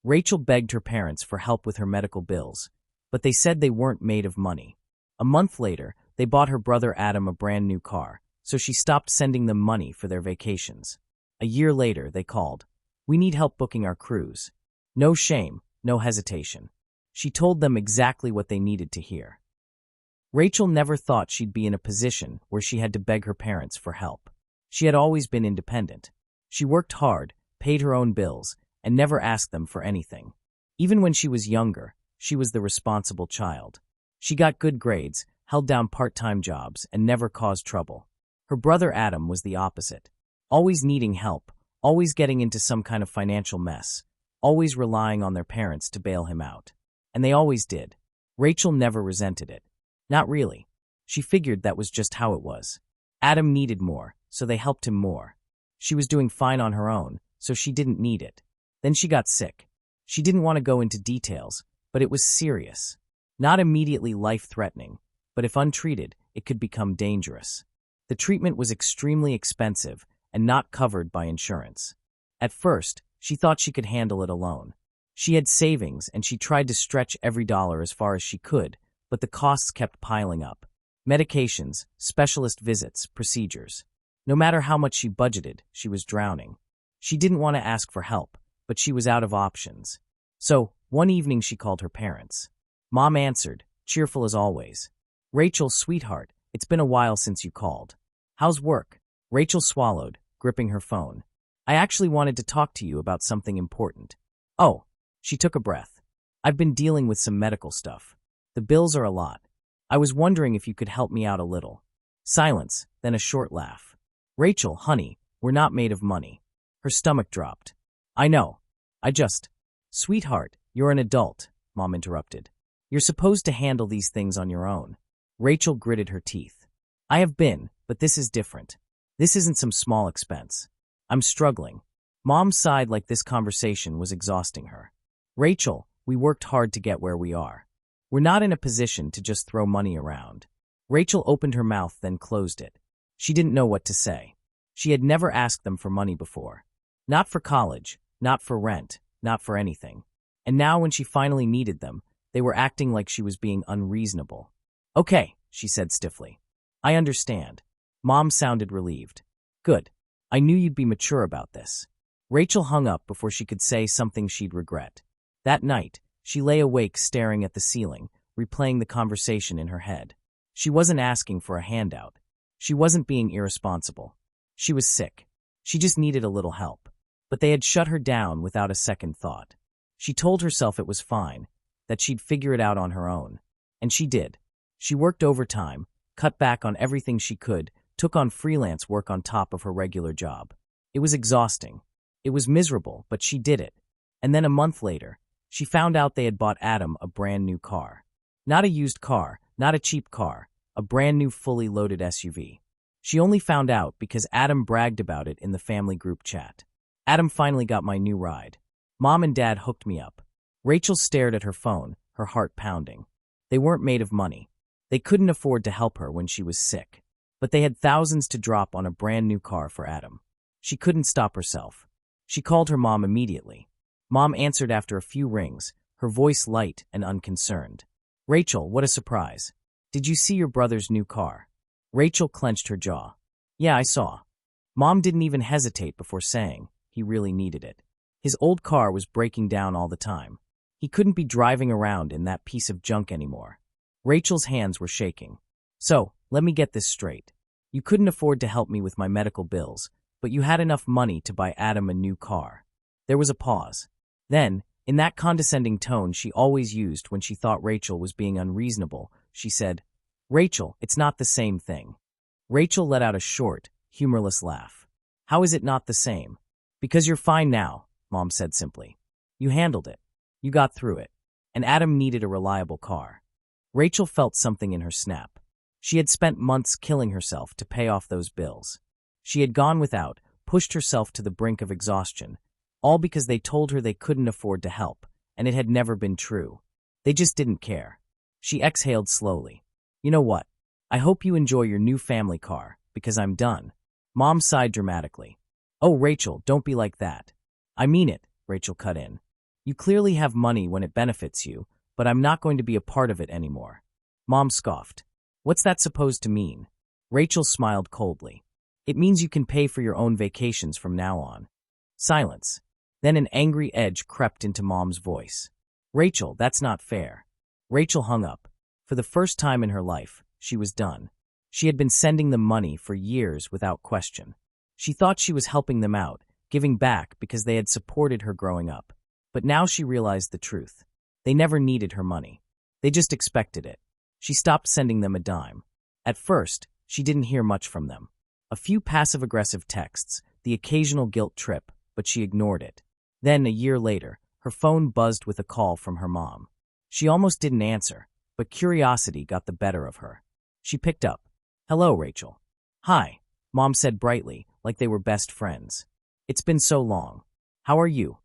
Rachel begged her parents for help with her medical bills, but they said they weren't made of money. A month later, they bought her brother Adam a brand new car, so she stopped sending them money for their vacations. A year later, they called. "We need help booking our cruise." No shame, no hesitation. She told them exactly what they needed to hear. Rachel never thought she'd be in a position where she had to beg her parents for help. She had always been independent. She worked hard, paid her own bills, and never asked them for anything. Even when she was younger, she was the responsible child. She got good grades, held down part-time jobs, and never caused trouble. Her brother Adam was the opposite. Always needing help, always getting into some kind of financial mess, always relying on their parents to bail him out. And they always did. Rachel never resented it. Not really. She figured that was just how it was. Adam needed more, so they helped him more. She was doing fine on her own, so she didn't need it. Then she got sick. She didn't want to go into details, but it was serious. Not immediately life-threatening, but if untreated, it could become dangerous. The treatment was extremely expensive and not covered by insurance. At first, she thought she could handle it alone. She had savings and she tried to stretch every dollar as far as she could, but the costs kept piling up. Medications, specialist visits, procedures. No matter how much she budgeted, she was drowning. She didn't want to ask for help, but she was out of options. So, one evening she called her parents. Mom answered, cheerful as always. "Rachel, sweetheart, it's been a while since you called. How's work?" Rachel swallowed, gripping her phone. "I actually wanted to talk to you about something important." "Oh." She took a breath. "I've been dealing with some medical stuff. The bills are a lot. I was wondering if you could help me out a little." Silence, then a short laugh. "Rachel, honey, we're not made of money." Her stomach dropped. "I know. Sweetheart, you're an adult," Mom interrupted. "You're supposed to handle these things on your own." Rachel gritted her teeth. "I have been, but this is different. This isn't some small expense. I'm struggling." Mom sighed like this conversation was exhausting her. "Rachel, we worked hard to get where we are. We're not in a position to just throw money around." Rachel opened her mouth, then closed it. She didn't know what to say. She had never asked them for money before. Not for college, not for rent, not for anything. And now when she finally needed them, they were acting like she was being unreasonable. "Okay," she said stiffly. "I understand." Mom sounded relieved. "Good. I knew you'd be mature about this." Rachel hung up before she could say something she'd regret. That night, she lay awake staring at the ceiling, replaying the conversation in her head. She wasn't asking for a handout. She wasn't being irresponsible. She was sick. She just needed a little help. But they had shut her down without a second thought. She told herself it was fine, that she'd figure it out on her own. And she did. She worked overtime, cut back on everything she could, took on freelance work on top of her regular job. It was exhausting. It was miserable, but she did it. And then a month later, she found out they had bought Adam a brand new car. Not a used car, not a cheap car, a brand new fully loaded SUV. She only found out because Adam bragged about it in the family group chat. "Adam finally got my new ride. Mom and Dad hooked me up." Rachel stared at her phone, her heart pounding. They weren't made of money. They couldn't afford to help her when she was sick. But they had thousands to drop on a brand new car for Adam. She couldn't stop herself. She called her mom immediately. Mom answered after a few rings, her voice light and unconcerned. "Rachel, what a surprise. Did you see your brother's new car?" Rachel clenched her jaw. "Yeah, I saw." Mom didn't even hesitate before saying he really needed it. His old car was breaking down all the time. He couldn't be driving around in that piece of junk anymore. Rachel's hands were shaking. "So, let me get this straight. You couldn't afford to help me with my medical bills, but you had enough money to buy Adam a new car." There was a pause. Then, in that condescending tone she always used when she thought Rachel was being unreasonable, she said, "Rachel, it's not the same thing." Rachel let out a short, humorless laugh. "How is it not the same?" "Because you're fine now," Mom said simply. "You handled it. You got through it. And Adam needed a reliable car." Rachel felt something in her snap. She had spent months killing herself to pay off those bills. She had gone without, pushed herself to the brink of exhaustion, all because they told her they couldn't afford to help, and it had never been true. They just didn't care. She exhaled slowly. "You know what? I hope you enjoy your new family car, because I'm done." Mom sighed dramatically. "Oh, Rachel, don't be like that." "I mean it," Rachel cut in. You clearly have money when it benefits you, but I'm not going to be a part of it anymore. Mom scoffed. What's that supposed to mean? Rachel smiled coldly. It means you can pay for your own vacations from now on. Silence. Then an angry edge crept into Mom's voice. Rachel, that's not fair. Rachel hung up. For the first time in her life, she was done. She had been sending them money for years without question. She thought she was helping them out, giving back because they had supported her growing up. But now she realized the truth. They never needed her money. They just expected it. She stopped sending them a dime. At first, she didn't hear much from them. A few passive-aggressive texts, the occasional guilt trip, but she ignored it. Then, a year later, her phone buzzed with a call from her mom. She almost didn't answer, but curiosity got the better of her. She picked up. Hello, Rachel. Hi, Mom said brightly, like they were best friends. It's been so long. How are you?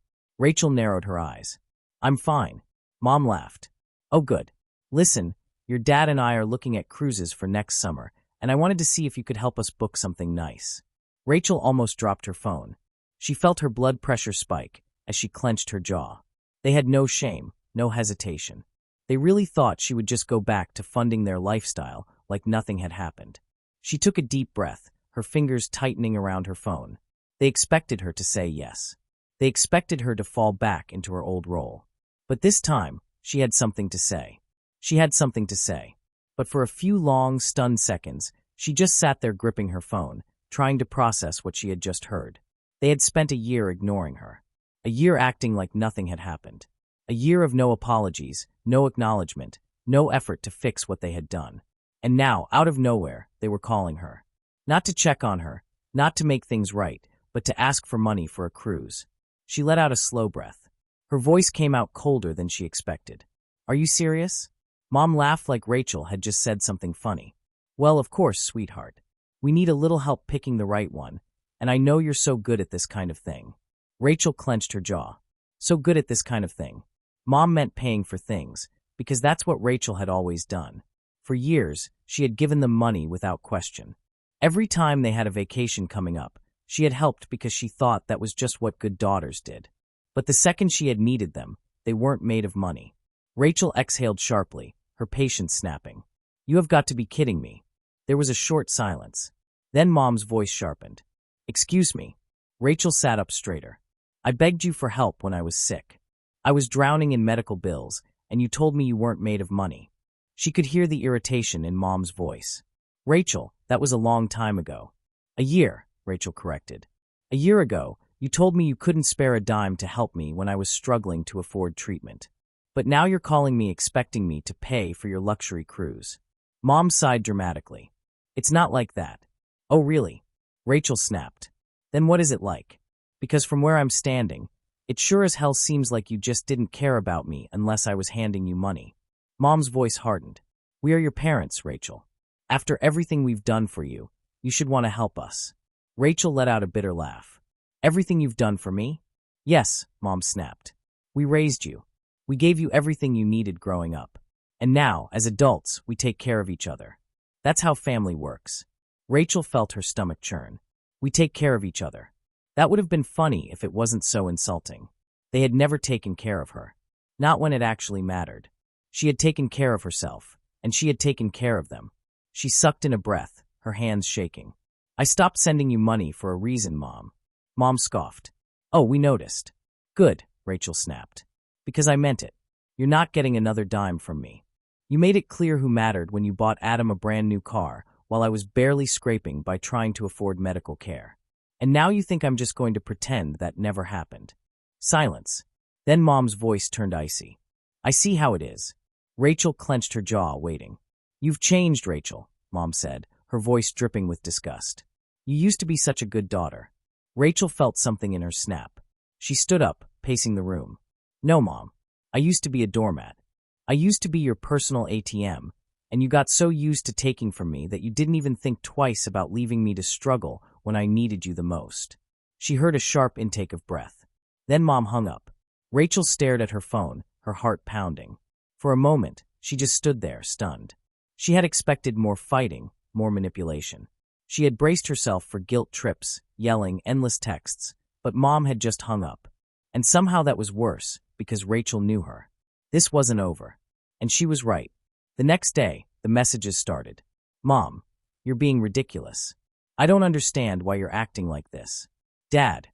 Rachel narrowed her eyes. I'm fine. Mom laughed. Oh, good. Listen, your dad and I are looking at cruises for next summer, and I wanted to see if you could help us book something nice. Rachel almost dropped her phone. She felt her blood pressure spike as she clenched her jaw. They had no shame, no hesitation. They really thought she would just go back to funding their lifestyle like nothing had happened. She took a deep breath, her fingers tightening around her phone. They expected her to say yes. They expected her to fall back into her old role. But this time, she had something to say. She had something to say. But for a few long, stunned seconds, she just sat there gripping her phone, trying to process what she had just heard. They had spent a year ignoring her. A year acting like nothing had happened. A year of no apologies, no acknowledgement, no effort to fix what they had done. And now, out of nowhere, they were calling her. Not to check on her, not to make things right, but to ask for money for a cruise. She let out a slow breath. Her voice came out colder than she expected. Are you serious? Mom laughed like Rachel had just said something funny. Well, of course, sweetheart. We need a little help picking the right one, and I know you're so good at this kind of thing. Rachel clenched her jaw. So good at this kind of thing. Mom meant paying for things, because that's what Rachel had always done. For years, she had given them money without question. Every time they had a vacation coming up, she had helped because she thought that was just what good daughters did. But the second she had needed them, they weren't made of money. Rachel exhaled sharply, her patience snapping. You have got to be kidding me. There was a short silence. Then Mom's voice sharpened. Excuse me. Rachel sat up straighter. I begged you for help when I was sick. I was drowning in medical bills, and you told me you weren't made of money. She could hear the irritation in Mom's voice. Rachel, that was a long time ago. A year, Rachel corrected. A year ago, you told me you couldn't spare a dime to help me when I was struggling to afford treatment. But now you're calling me expecting me to pay for your luxury cruise. Mom sighed dramatically. It's not like that. Oh, really? Rachel snapped. Then what is it like? Because from where I'm standing, it sure as hell seems like you just didn't care about me unless I was handing you money. Mom's voice hardened. We are your parents, Rachel. After everything we've done for you, you should want to help us. Rachel let out a bitter laugh. Everything you've done for me? Yes, Mom snapped. We raised you. We gave you everything you needed growing up. And now, as adults, we take care of each other. That's how family works. Rachel felt her stomach churn. We take care of each other. That would have been funny if it wasn't so insulting. They had never taken care of her. Not when it actually mattered. She had taken care of herself, and she had taken care of them. She sucked in a breath, her hands shaking. I stopped sending you money for a reason, Mom. Mom scoffed. Oh, we noticed. Good, Rachel snapped. Because I meant it. You're not getting another dime from me. You made it clear who mattered when you bought Adam a brand new car while I was barely scraping by trying to afford medical care. And now you think I'm just going to pretend that never happened. Silence. Then Mom's voice turned icy. I see how it is. Rachel clenched her jaw, waiting. You've changed, Rachel, Mom said, her voice dripping with disgust. You used to be such a good daughter. Rachel felt something in her snap. She stood up, pacing the room. No, Mom. I used to be a doormat. I used to be your personal ATM, and you got so used to taking from me that you didn't even think twice about leaving me to struggle when I needed you the most. She heard a sharp intake of breath. Then Mom hung up. Rachel stared at her phone, her heart pounding. For a moment, she just stood there, stunned. She had expected more fighting, more manipulation. She had braced herself for guilt trips, yelling, endless texts, but Mom had just hung up. And somehow that was worse, because Rachel knew her. This wasn't over. And she was right. The next day, the messages started. Mom, you're being ridiculous. I don't understand why you're acting like this. Dad,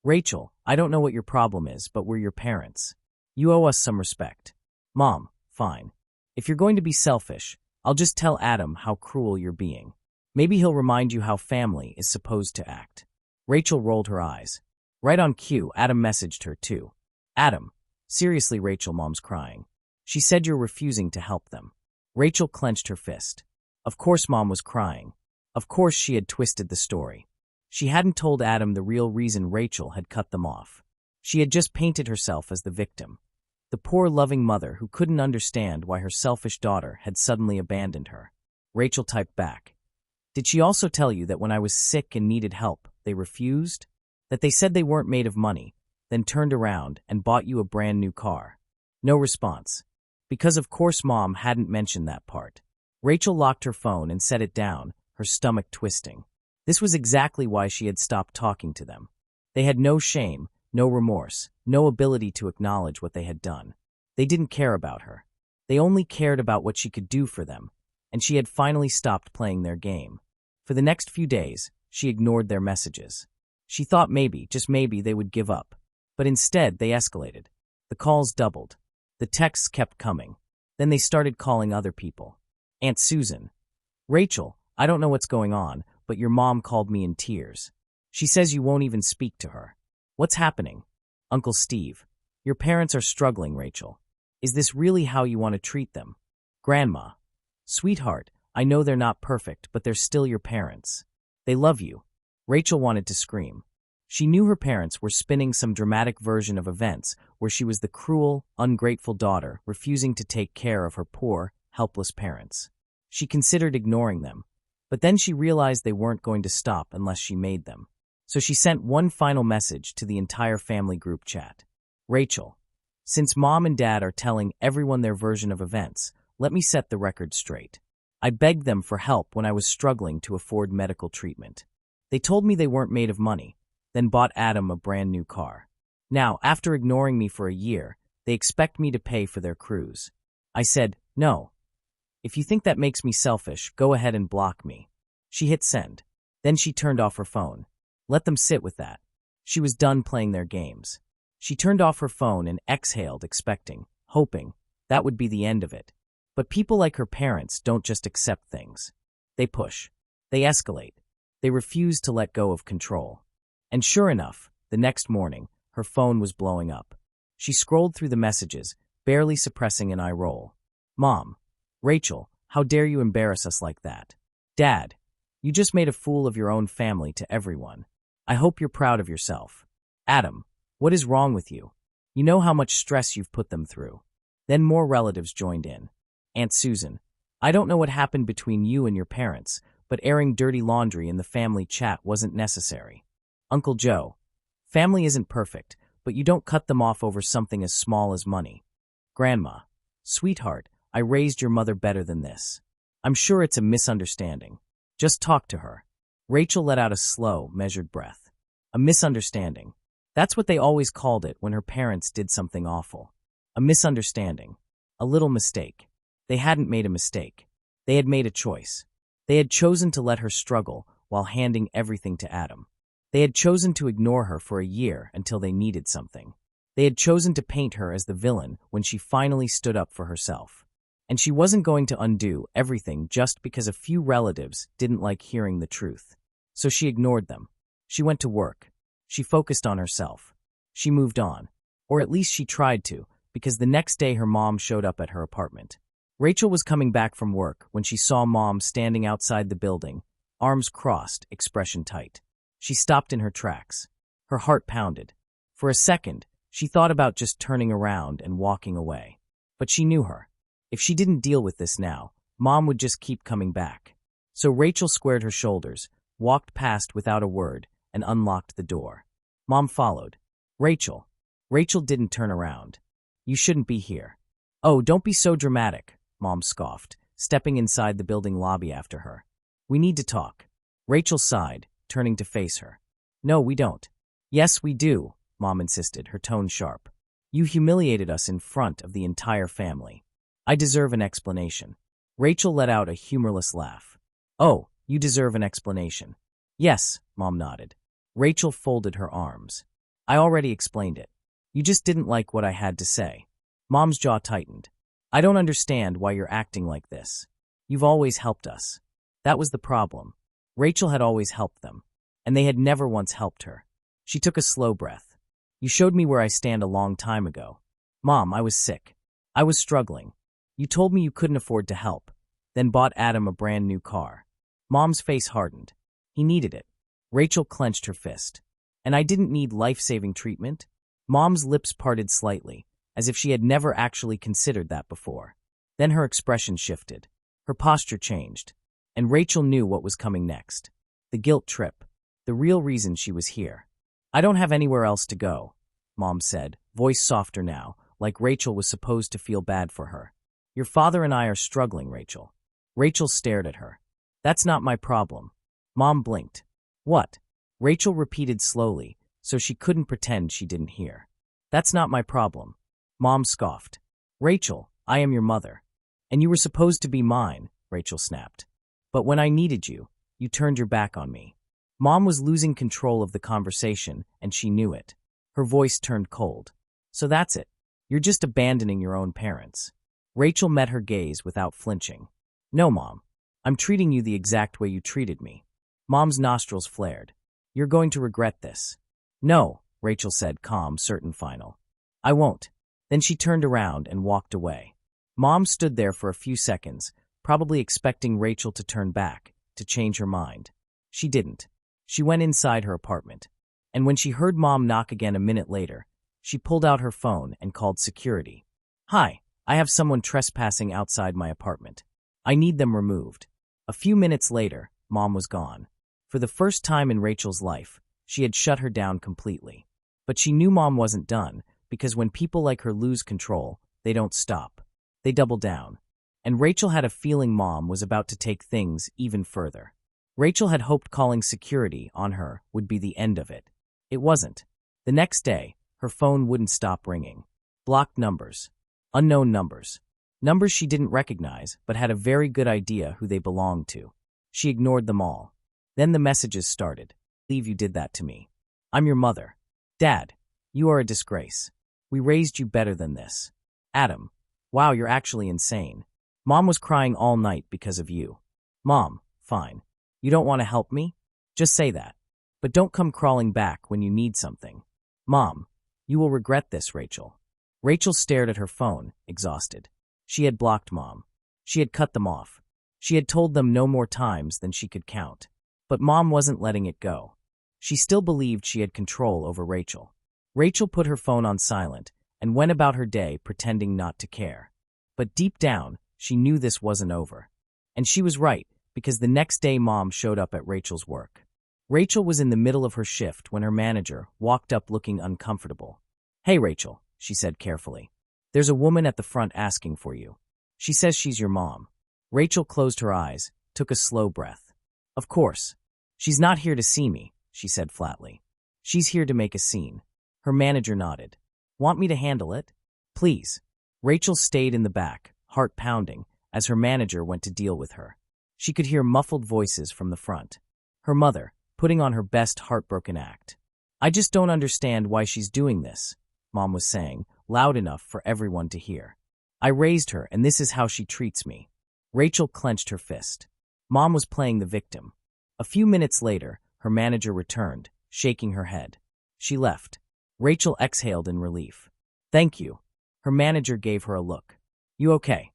Rachel, I don't know what your problem is, but we're your parents. You owe us some respect. Mom, fine. If you're going to be selfish, I'll just tell Adam how cruel you're being. Maybe he'll remind you how family is supposed to act. Rachel rolled her eyes. Right on cue, Adam messaged her too. Adam, seriously, Rachel, Mom's crying. She said you're refusing to help them. Rachel clenched her fist. Of course Mom was crying. Of course she had twisted the story. She hadn't told Adam the real reason Rachel had cut them off. She had just painted herself as the victim. The poor loving mother who couldn't understand why her selfish daughter had suddenly abandoned her. Rachel typed back. Did she also tell you that when I was sick and needed help, they refused? That they said they weren't made of money, then turned around and bought you a brand new car? No response. Because of course Mom hadn't mentioned that part. Rachel locked her phone and set it down, her stomach twisting. This was exactly why she had stopped talking to them. They had no shame, no remorse, no ability to acknowledge what they had done. They didn't care about her. They only cared about what she could do for them, and she had finally stopped playing their game. For the next few days, she ignored their messages. She thought maybe, just maybe, they would give up. But instead, they escalated. The calls doubled. The texts kept coming. Then they started calling other people. Aunt Susan. Rachel, I don't know what's going on, but your mom called me in tears. She says you won't even speak to her. What's happening? Uncle Steve. Your parents are struggling, Rachel. Is this really how you want to treat them? Grandma. Sweetheart, I know they're not perfect, but they're still your parents. They love you. Rachel wanted to scream. She knew her parents were spinning some dramatic version of events where she was the cruel, ungrateful daughter refusing to take care of her poor, helpless parents. She considered ignoring them, but then she realized they weren't going to stop unless she made them. So she sent one final message to the entire family group chat. Rachel, since Mom and Dad are telling everyone their version of events, let me set the record straight. I begged them for help when I was struggling to afford medical treatment. They told me they weren't made of money, then bought Adam a brand new car. Now, after ignoring me for a year, they expect me to pay for their cruise. I said, no. If you think that makes me selfish, go ahead and block me. She hit send. Then she turned off her phone. Let them sit with that. She was done playing their games. She turned off her phone and exhaled, expecting, hoping, that would be the end of it. But people like her parents don't just accept things. They push. They escalate. They refuse to let go of control. And sure enough, the next morning, her phone was blowing up. She scrolled through the messages, barely suppressing an eye roll. Mom, Rachel, how dare you embarrass us like that? Dad, you just made a fool of your own family to everyone. I hope you're proud of yourself. Adam, what is wrong with you? You know how much stress you've put them through. Then more relatives joined in. Aunt Susan, I don't know what happened between you and your parents, but airing dirty laundry in the family chat wasn't necessary. Uncle Joe, family isn't perfect, but you don't cut them off over something as small as money. Grandma, sweetheart, I raised your mother better than this. I'm sure it's a misunderstanding. Just talk to her. Rachel let out a slow, measured breath. A misunderstanding. That's what they always called it when her parents did something awful. A misunderstanding. A little mistake. They hadn't made a mistake. They had made a choice. They had chosen to let her struggle while handing everything to Adam. They had chosen to ignore her for a year until they needed something. They had chosen to paint her as the villain when she finally stood up for herself. And she wasn't going to undo everything just because a few relatives didn't like hearing the truth. So she ignored them. She went to work. She focused on herself. She moved on. Or at least she tried to, because the next day her mom showed up at her apartment. Rachel was coming back from work when she saw Mom standing outside the building, arms crossed, expression tight. She stopped in her tracks. Her heart pounded. For a second, she thought about just turning around and walking away. But she knew her. If she didn't deal with this now, Mom would just keep coming back. So Rachel squared her shoulders, walked past without a word, and unlocked the door. Mom followed. Rachel. Rachel didn't turn around. You shouldn't be here. Oh, don't be so dramatic, Mom scoffed, stepping inside the building lobby after her. We need to talk. Rachel sighed, turning to face her. No, we don't. Yes, we do, Mom insisted, her tone sharp. You humiliated us in front of the entire family. I deserve an explanation." Rachel let out a humorless laugh. "Oh, you deserve an explanation." "Yes," Mom nodded. Rachel folded her arms. "I already explained it. You just didn't like what I had to say." Mom's jaw tightened. "I don't understand why you're acting like this. You've always helped us." That was the problem. Rachel had always helped them, and they had never once helped her. She took a slow breath. "You showed me where I stand a long time ago. Mom, I was sick. I was struggling. You told me you couldn't afford to help, then bought Adam a brand new car." Mom's face hardened. "He needed it." Rachel clenched her fist. "And I didn't need life-saving treatment?" Mom's lips parted slightly, as if she had never actually considered that before. Then her expression shifted. Her posture changed, and Rachel knew what was coming next. The guilt trip. The real reason she was here. "I don't have anywhere else to go," Mom said, voice softer now, like Rachel was supposed to feel bad for her. "Your father and I are struggling, Rachel." Rachel stared at her. "That's not my problem." Mom blinked. "What?" Rachel repeated slowly, so she couldn't pretend she didn't hear. "That's not my problem." Mom scoffed. "Rachel, I am your mother. And you were supposed to be mine," Rachel snapped. "But when I needed you, you turned your back on me." Mom was losing control of the conversation, and she knew it. Her voice turned cold. "So that's it. You're just abandoning your own parents." Rachel met her gaze without flinching. "No, Mom. I'm treating you the exact way you treated me." Mom's nostrils flared. "You're going to regret this." "No," Rachel said, calm, certain, final. "I won't." Then she turned around and walked away. Mom stood there for a few seconds, probably expecting Rachel to turn back, to change her mind. She didn't. She went inside her apartment. And when she heard Mom knock again a minute later, she pulled out her phone and called security. "Hi, I have someone trespassing outside my apartment. I need them removed." A few minutes later, Mom was gone. For the first time in Rachel's life, she had shut her down completely. But she knew Mom wasn't done, because when people like her lose control, they don't stop. They double down. And Rachel had a feeling Mom was about to take things even further. Rachel had hoped calling security on her would be the end of it. It wasn't. The next day, her phone wouldn't stop ringing. Blocked numbers. Unknown numbers. Numbers she didn't recognize, but had a very good idea who they belonged to. She ignored them all. Then the messages started. "Believe you did that to me. I'm your mother. Dad, you are a disgrace. We raised you better than this. Adam, wow, you're actually insane. Mom was crying all night because of you. Mom, fine. You don't want to help me? Just say that. But don't come crawling back when you need something. Mom, you will regret this, Rachel." Rachel stared at her phone, exhausted. She had blocked Mom. She had cut them off. She had told them no more times than she could count. But Mom wasn't letting it go. She still believed she had control over Rachel. Rachel put her phone on silent and went about her day pretending not to care. But deep down, she knew this wasn't over. And she was right, because the next day Mom showed up at Rachel's work. Rachel was in the middle of her shift when her manager walked up looking uncomfortable. "Hey, Rachel," she said carefully. "There's a woman at the front asking for you. She says she's your mom." Rachel closed her eyes, took a slow breath. "Of course. She's not here to see me," she said flatly. "She's here to make a scene." Her manager nodded. "Want me to handle it?" "Please." Rachel stayed in the back, heart pounding, as her manager went to deal with her. She could hear muffled voices from the front. Her mother, putting on her best heartbroken act. "I just don't understand why she's doing this," Mom was saying, loud enough for everyone to hear. "I raised her, and this is how she treats me." Rachel clenched her fist. Mom was playing the victim. A few minutes later, her manager returned, shaking her head. She left. Rachel exhaled in relief. "Thank you." Her manager gave her a look. "You okay?"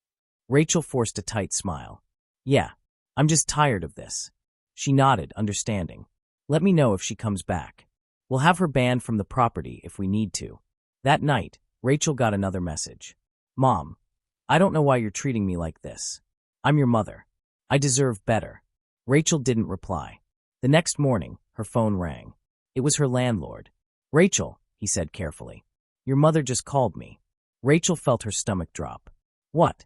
Rachel forced a tight smile. "Yeah, I'm just tired of this." She nodded, understanding. "Let me know if she comes back. We'll have her banned from the property if we need to." That night, Rachel got another message. "Mom, I don't know why you're treating me like this. I'm your mother. I deserve better." Rachel didn't reply. The next morning, her phone rang. It was her landlord. "Rachel," he said carefully, "your mother just called me." Rachel felt her stomach drop. "What?"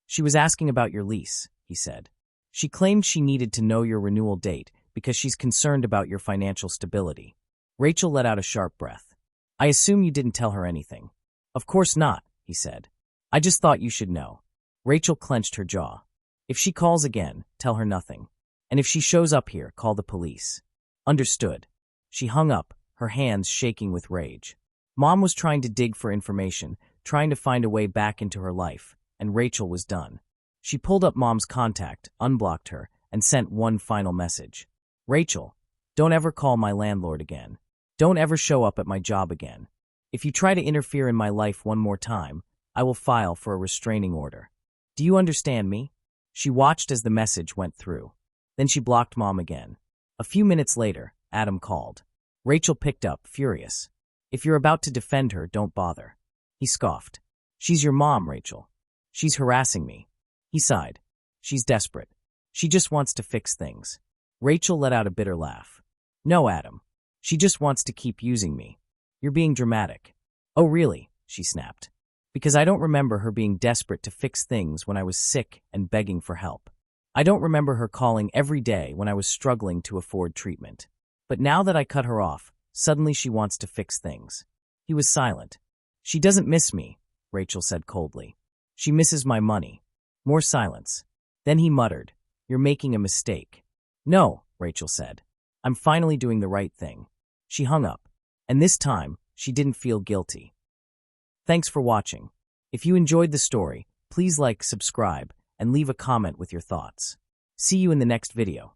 "She was asking about your lease," he said. "She claimed she needed to know your renewal date because she's concerned about your financial stability." Rachel let out a sharp breath. "I assume you didn't tell her anything." Of course not, he said. I just thought you should know. Rachel clenched her jaw. If she calls again, tell her nothing. And if she shows up here, call the police. Understood. She hung up, her hands shaking with rage. Mom was trying to dig for information, trying to find a way back into her life, and Rachel was done. She pulled up Mom's contact, unblocked her, and sent one final message. Rachel, don't ever call my landlord again. Don't ever show up at my job again. If you try to interfere in my life one more time, I will file for a restraining order. Do you understand me? She watched as the message went through. Then she blocked Mom again. A few minutes later, Adam called. Rachel picked up, furious. If you're about to defend her, don't bother. He scoffed. She's your mom, Rachel. She's harassing me. He sighed. She's desperate. She just wants to fix things. Rachel let out a bitter laugh. No, Adam. She just wants to keep using me. You're being dramatic. Oh, really? She snapped. Because I don't remember her being desperate to fix things when I was sick and begging for help. I don't remember her calling every day when I was struggling to afford treatment. But now that I cut her off, suddenly she wants to fix things. He was silent. She doesn't miss me, Rachel said coldly. She misses my money. More silence. Then he muttered, You're making a mistake. No, Rachel said. I'm finally doing the right thing. She hung up. And this time, she didn't feel guilty. Thanks for watching. If you enjoyed the story, please like, subscribe, and leave a comment with your thoughts. See you in the next video.